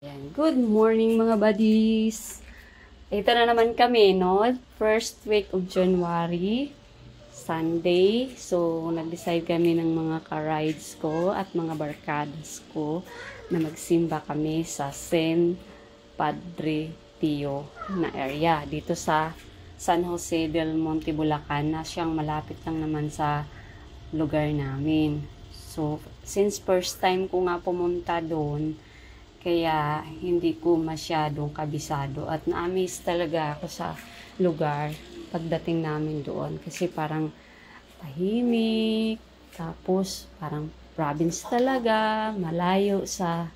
Ayan. Good morning mga buddies! Ito na naman kami, no? First week of January, Sunday. So, nag-decide kami ng mga ka-rides ko at mga barkadas ko na magsimba kami sa San Padre Pio na area. Dito sa San Jose del Monte, Bulacan, na siyang malapit lang naman sa lugar namin. So, since first time ko nga pumunta doon, kaya hindi ko masyadong kabisado at na-amaze talaga ako sa lugar pagdating namin doon kasi parang tahimik, tapos parang province talaga, malayo sa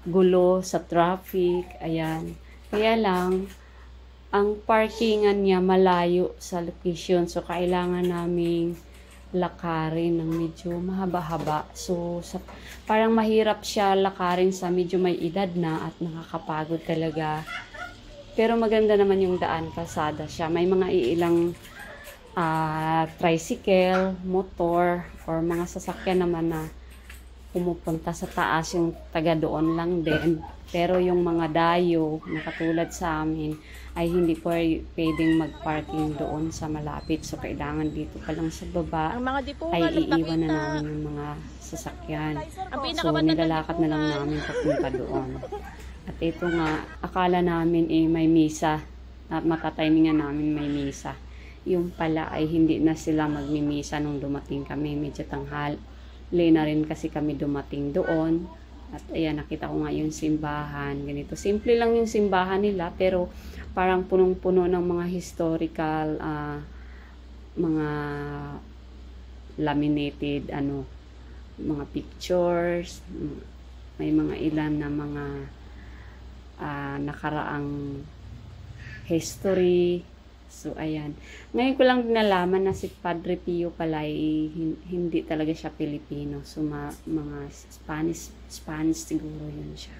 gulo, sa traffic, ayan. Kaya lang, ang parkingan niya malayo sa location, so kailangan naming lakarin ng medyo mahaba-haba. So, parang mahirap siya lakarin sa medyo may edad na at nakakapagod talaga. Pero maganda naman yung daan, kalsada siya. May mga iilang tricycle, motor, or mga sasakyan naman na pumupunta sa taas, yung taga doon lang din. Pero yung mga dayo na katulad sa amin ay hindi pwedeng mag-parking doon sa malapit. So, kailangan dito pa lang sa baba ay iiwan na namin yung mga sasakyan. So, nilalakad na lang namin papunta doon. At ito nga, akala namin may misa. At matatimingan namin may misa. Yung pala ay hindi na sila magmimisa nung dumating kami. Medyo tanghal. Na rin kasi kami dumating doon. At ayan, nakita ko nga yung simbahan. Ganito. Simple lang yung simbahan nila, pero parang punong-puno ng mga historical, mga laminated, mga pictures. May mga ilan na mga nakaraang history. So, ayan. Ngayon ko lang nalaman na si Padre Pio pala ay hindi talaga siya Pilipino. So, mga Spanish siguro yun siya.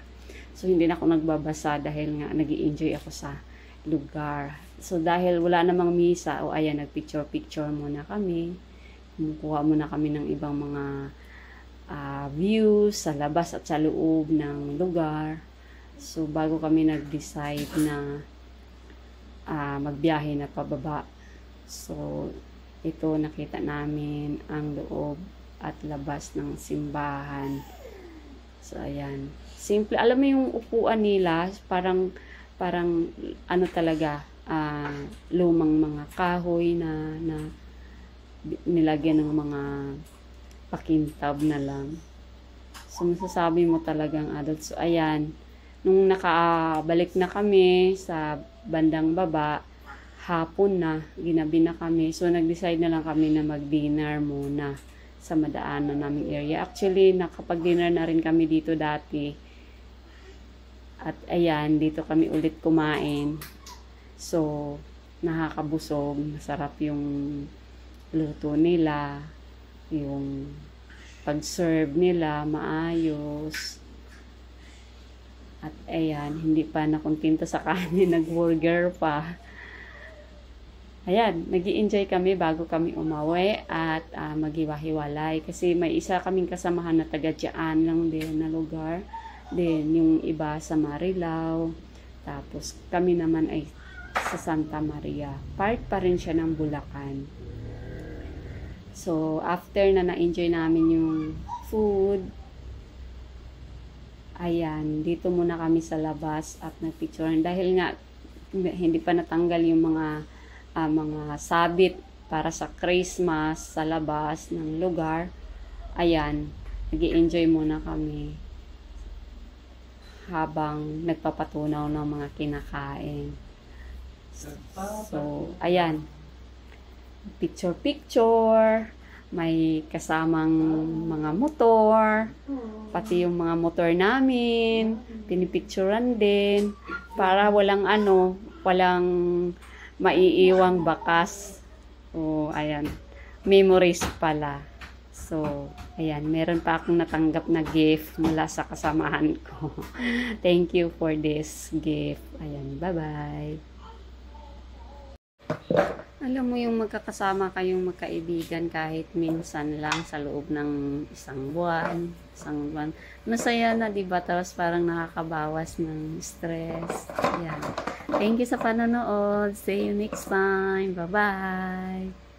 So, hindi na ako nagbabasa dahil nga nag-i-enjoy ako sa lugar. So, dahil wala namang misa, ayan, nag-picture-picture muna kami. Kumukuha muna kami ng ibang mga views sa labas at sa loob ng lugar. So, bago kami nag-decide na magbiyahe na pababa. So, ito nakita namin ang loob at labas ng simbahan. So, ayan. Simple. Alam mo yung upuan nila, parang talaga, lumang mga kahoy na nilagyan ng mga pakintab na lang. So, masasabi mo talagang adult. So, ayan. Nung nakabalik na kami sa bandang baba, hapon na, ginabi na kami. So, nag-decide na lang kami na mag-dinner muna sa madaanan naming area. Actually, nakapag-dinner na rin kami dito dati. At ayan, dito kami ulit kumain. So, nakakabusog. Masarap yung luto nila. Yung pag-serve nila, maayos. At ayan, hindi pa nakontento sa kanin, nag-burger pa. Ayan, nag-i-enjoy kami bago kami umuwi at maghiwa-hiwalay. Kasi may isa kaming kasamahan na taga-diyaan lang din na lugar. Then, yung iba sa Marilao. Tapos, kami naman ay sa Santa Maria. Part pa rin siya ng Bulacan. So, after na na-enjoy namin yung food, ayan, dito muna kami sa labas at nagpicturean. Dahil nga, hindi pa natanggal yung mga sabit para sa Christmas sa labas ng lugar. Ayan, nag-i-enjoy muna kami habang nagpapatunaw ng mga kinakain. So, ayan, picture-picture. May kasamang mga motor, pati yung mga motor namin, pinipicturan din, para walang maiiwang bakas. So, ayan, memories pala. So, ayan, meron pa akong natanggap na gift mula sa kasamahan ko. Thank you for this gift. Ayan, bye-bye. Alam mo yung magkakasama kayong magkaibigan kahit minsan lang sa loob ng isang buwan. Masaya na, 'di ba? Tapos parang nakakabawas ng stress. Yan. Thank you sa panonood. See you next time. Bye-bye.